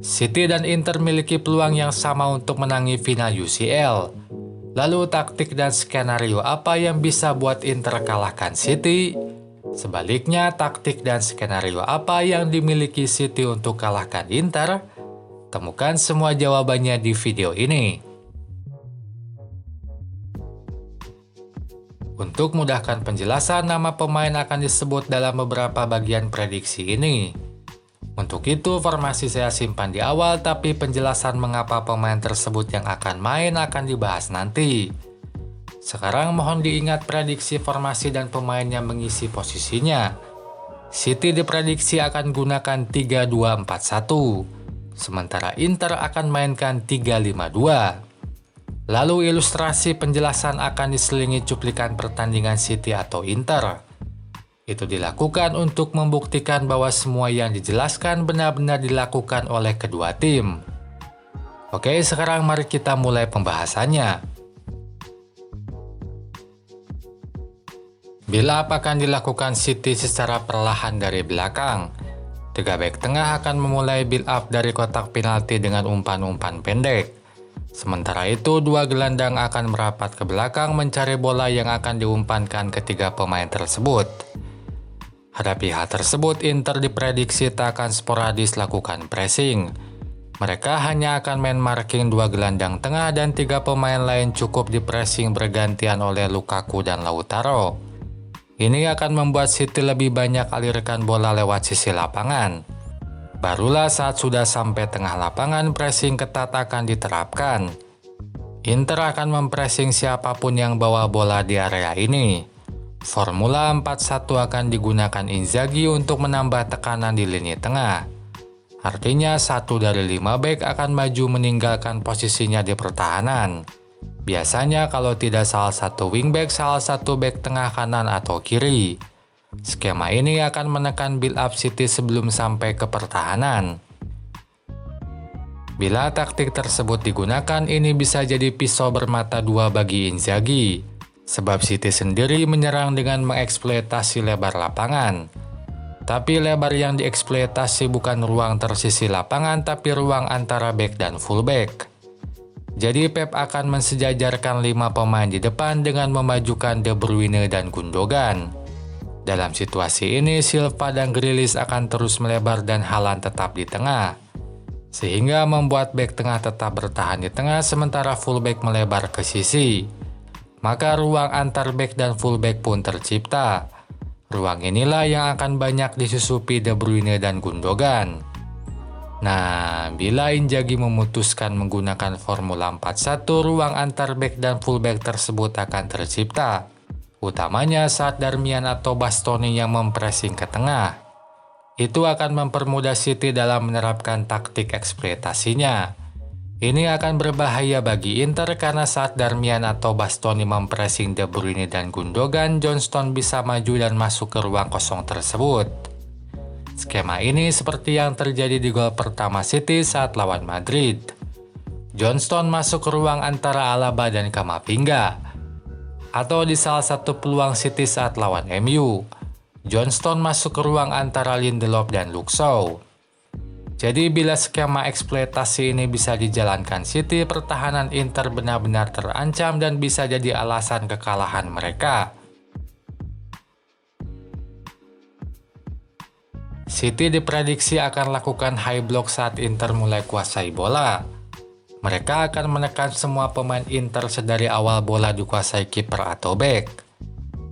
City dan Inter memiliki peluang yang sama untuk menangi final UCL. Lalu taktik dan skenario apa yang bisa buat Inter kalahkan City? Sebaliknya, taktik dan skenario apa yang dimiliki City untuk kalahkan Inter? Temukan semua jawabannya di video ini. Untuk mudahkan penjelasan, nama pemain akan disebut dalam beberapa bagian prediksi ini. Untuk itu, formasi saya simpan di awal, tapi penjelasan mengapa pemain tersebut yang akan main akan dibahas nanti. Sekarang mohon diingat prediksi formasi dan pemain yang mengisi posisinya. City diprediksi akan gunakan 3-2-4-1, sementara Inter akan mainkan 3-5-2. Lalu ilustrasi penjelasan akan diselingi cuplikan pertandingan City atau Inter. Itu dilakukan untuk membuktikan bahwa semua yang dijelaskan benar-benar dilakukan oleh kedua tim. Oke, sekarang mari kita mulai pembahasannya. Build up akan dilakukan City secara perlahan dari belakang. 3 bek tengah akan memulai build up dari kotak penalti dengan umpan-umpan pendek. Sementara itu, 2 gelandang akan merapat ke belakang mencari bola yang akan diumpankan ketiga pemain tersebut. Hadapi hal tersebut, Inter diprediksi tak akan sporadis lakukan pressing. Mereka hanya akan main marking 2 gelandang tengah dan 3 pemain lain cukup di pressing bergantian oleh Lukaku dan Lautaro. Ini akan membuat City lebih banyak alirkan bola lewat sisi lapangan. Barulah saat sudah sampai tengah lapangan, pressing ketat akan diterapkan. Inter akan mempressing siapapun yang bawa bola di area ini. Formula 4-1 akan digunakan Inzaghi untuk menambah tekanan di lini tengah. Artinya 1 dari 5 bek akan maju meninggalkan posisinya di pertahanan. Biasanya kalau tidak salah satu wingback, salah satu bek tengah kanan atau kiri. Skema ini akan menekan build up City sebelum sampai ke pertahanan. Bila taktik tersebut digunakan, ini bisa jadi pisau bermata dua bagi Inzaghi. Sebab City sendiri menyerang dengan mengeksploitasi lebar lapangan. Tapi lebar yang dieksploitasi bukan ruang tersisi lapangan, tapi ruang antara back dan fullback. Jadi Pep akan mensejajarkan 5 pemain di depan dengan memajukan De Bruyne dan Gundogan. Dalam situasi ini, Silva dan Grealish akan terus melebar dan Haaland tetap di tengah. Sehingga membuat back tengah tetap bertahan di tengah sementara fullback melebar ke sisi. Maka ruang antar back dan fullback pun tercipta. Ruang inilah yang akan banyak disusupi De Bruyne dan Gundogan. Nah, bila Inzaghi memutuskan menggunakan Formula 4-1, ruang antar back dan fullback tersebut akan tercipta. Utamanya saat Darmian atau Bastoni yang mempressing ke tengah. Itu akan mempermudah City dalam menerapkan taktik eksploitasinya. Ini akan berbahaya bagi Inter karena saat Darmian atau Bastoni mempressing De Bruyne dan Gundogan, John Stones bisa maju dan masuk ke ruang kosong tersebut. Skema ini seperti yang terjadi di gol pertama City saat lawan Madrid. John Stones masuk ke ruang antara Alaba dan Camavinga. Atau di salah satu peluang City saat lawan MU, John Stones masuk ke ruang antara Lindelof dan Luke Shaw. Jadi bila skema eksploitasi ini bisa dijalankan City, pertahanan Inter benar-benar terancam dan bisa jadi alasan kekalahan mereka. City diprediksi akan lakukan high block saat Inter mulai kuasai bola. Mereka akan menekan semua pemain Inter sedari awal bola dikuasai kiper atau bek.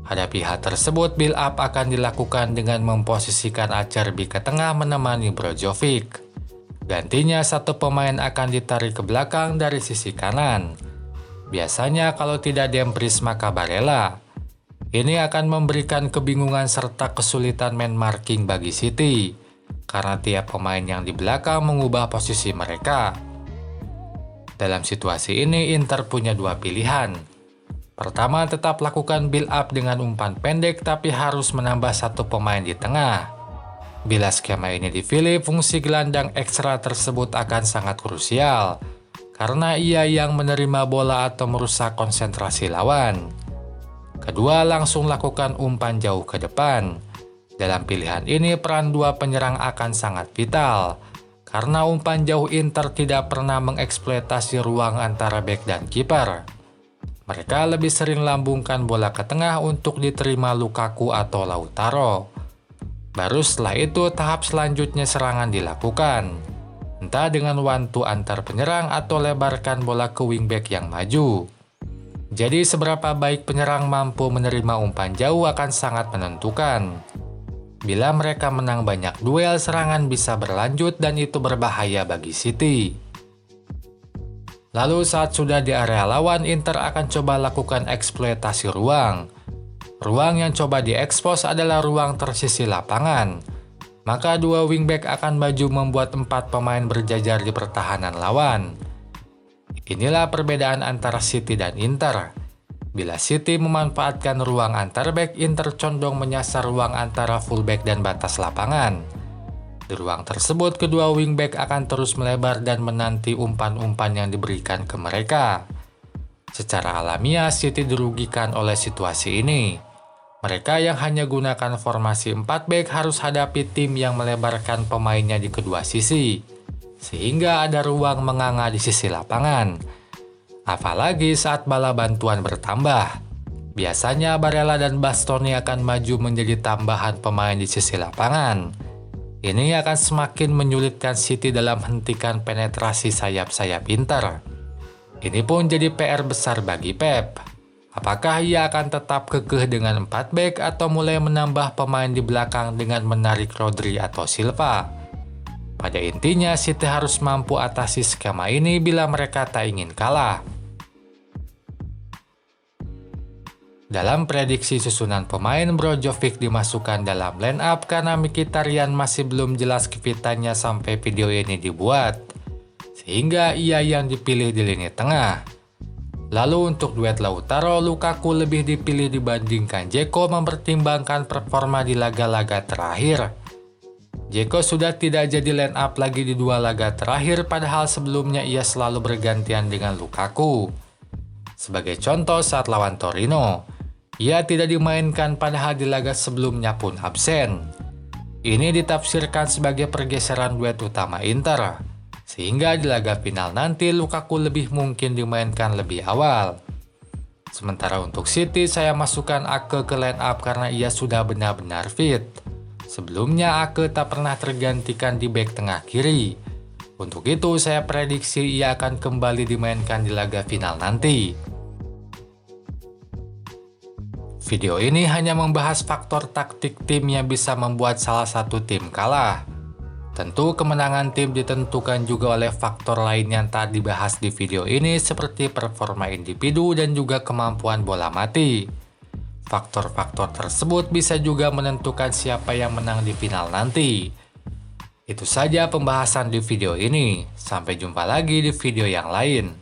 Hadapi hal tersebut, build up akan dilakukan dengan memposisikan Acerbi ke tengah menemani Brozovic. Gantinya satu pemain akan ditarik ke belakang dari sisi kanan. Biasanya kalau tidak Dumfries maka Barella. Ini akan memberikan kebingungan serta kesulitan man marking bagi City, karena tiap pemain yang di belakang mengubah posisi mereka. Dalam situasi ini, Inter punya 2 pilihan. Pertama, tetap lakukan build up dengan umpan pendek tapi harus menambah satu pemain di tengah. Bila skema ini dipilih, fungsi gelandang ekstra tersebut akan sangat krusial, karena ia yang menerima bola atau merusak konsentrasi lawan. Kedua, langsung lakukan umpan jauh ke depan. Dalam pilihan ini, peran 2 penyerang akan sangat vital, karena umpan jauh Inter tidak pernah mengeksploitasi ruang antara bek dan kiper. Mereka lebih sering lambungkan bola ke tengah untuk diterima Lukaku atau Lautaro. Baru setelah itu tahap selanjutnya serangan dilakukan, entah dengan one-two antar penyerang atau lebarkan bola ke wingback yang maju. Jadi seberapa baik penyerang mampu menerima umpan jauh akan sangat menentukan. Bila mereka menang banyak duel, serangan bisa berlanjut dan itu berbahaya bagi City. Lalu saat sudah di area lawan, Inter akan coba lakukan eksploitasi ruang. Ruang yang coba diekspos adalah ruang tersisi lapangan. Maka dua wingback akan maju membuat 4 pemain berjajar di pertahanan lawan. Inilah perbedaan antara City dan Inter. Bila City memanfaatkan ruang antar bek, Inter condong menyasar ruang antara fullback dan batas lapangan. Di ruang tersebut, kedua wingback akan terus melebar dan menanti umpan-umpan yang diberikan ke mereka. Secara alamiah, City dirugikan oleh situasi ini. Mereka yang hanya gunakan formasi 4 back harus hadapi tim yang melebarkan pemainnya di kedua sisi, sehingga ada ruang menganga di sisi lapangan. Apalagi saat bala bantuan bertambah. Biasanya Barella dan Bastoni akan maju menjadi tambahan pemain di sisi lapangan. Ini akan semakin menyulitkan City dalam hentikan penetrasi sayap-sayap Inter. Ini pun jadi PR besar bagi Pep. Apakah ia akan tetap kekeh dengan 4 back atau mulai menambah pemain di belakang dengan menarik Rodri atau Silva? Pada intinya, City harus mampu atasi skema ini bila mereka tak ingin kalah. Dalam prediksi susunan pemain, Brozovic dimasukkan dalam line up karena Mkhitaryan masih belum jelas kefitannya sampai video ini dibuat, sehingga ia yang dipilih di lini tengah. Lalu untuk duet Lautaro, Lukaku lebih dipilih dibandingkan Dzeko mempertimbangkan performa di laga-laga terakhir. Dzeko sudah tidak jadi line up lagi di 2 laga terakhir, padahal sebelumnya ia selalu bergantian dengan Lukaku. Sebagai contoh, saat lawan Torino, ia tidak dimainkan padahal di laga sebelumnya pun absen. Ini ditafsirkan sebagai pergeseran duet utama Inter, sehingga di laga final nanti Lukaku lebih mungkin dimainkan lebih awal. Sementara untuk City, saya masukkan Ake ke line up karena ia sudah benar-benar fit. Sebelumnya Ake tak pernah tergantikan di bek tengah kiri. Untuk itu saya prediksi ia akan kembali dimainkan di laga final nanti. Video ini hanya membahas faktor taktik tim yang bisa membuat salah satu tim kalah. Tentu kemenangan tim ditentukan juga oleh faktor lain yang tak dibahas di video ini seperti performa individu dan juga kemampuan bola mati. Faktor-faktor tersebut bisa juga menentukan siapa yang menang di final nanti. Itu saja pembahasan di video ini. Sampai jumpa lagi di video yang lain.